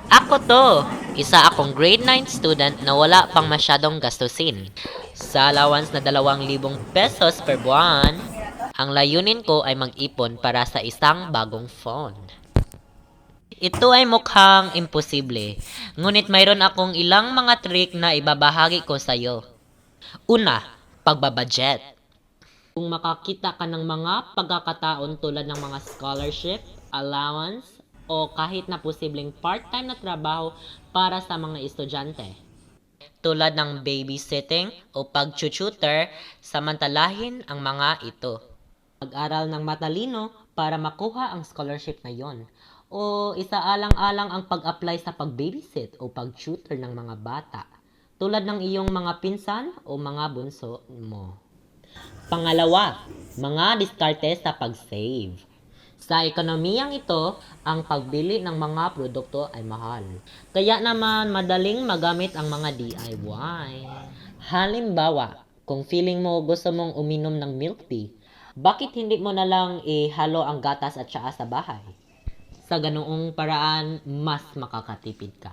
Ako to, isa akong grade 9 student na wala pang masyadong gastusin. Sa allowance na 2,000 pesos per buwan, ang layunin ko ay mag-ipon para sa isang bagong phone. Ito ay mukhang imposible, ngunit mayroon akong ilang mga trick na ibabahagi ko sa iyo. Una, pagbabudget. Kung makakita ka ng mga pagkakataon tulad ng mga scholarship, allowance, o kahit na posibleng part-time na trabaho para sa mga estudyante. Tulad ng babysitting o pag-tutor, samantalahin ang mga ito. Mag-aral ng matalino para makuha ang scholarship na yon. O isaalang-alang ang pag-apply sa pag-babysit o pag-tutor ng mga bata. Tulad ng iyong mga pinsan o mga bunso mo. Pangalawa, mga diskarte sa pag-save. Sa ekonomiyang ito, ang pagbili ng mga produkto ay mahal. Kaya naman madaling magamit ang mga DIY. Halimbawa, kung feeling mo gusto mong uminom ng milk tea, bakit hindi mo na lang ihalo ang gatas at tsaa sa bahay? Sa ganoong paraan, mas makakatipid ka.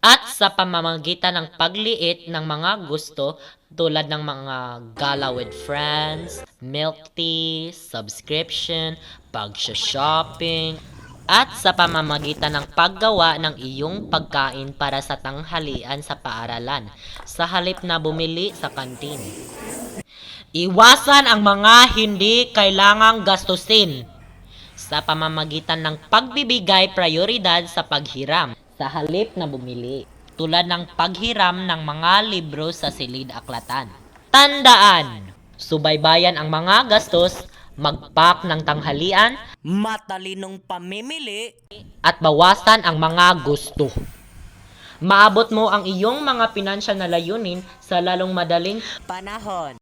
At sa pamamagitan ng pagliit ng mga gusto tulad ng mga gala with friends, milk tea, subscription, pag-shopping, at sa pamamagitan ng paggawa ng iyong pagkain para sa tanghalian sa paaralan, sa halip na bumili sa kantin. Iwasan ang mga hindi kailangang gastusin sa pamamagitan ng pagbibigay prioridad sa paghiram sa halip na bumili, tulad ng paghiram ng mga libro sa silid-aklatan. Tandaan, subaybayan ang mga gastos, mag-pack ng tanghalian, Matalinong pamimili. at bawasan ang mga gusto. Maabot mo ang iyong mga pinansyal na layunin sa lalong madaling Panahon.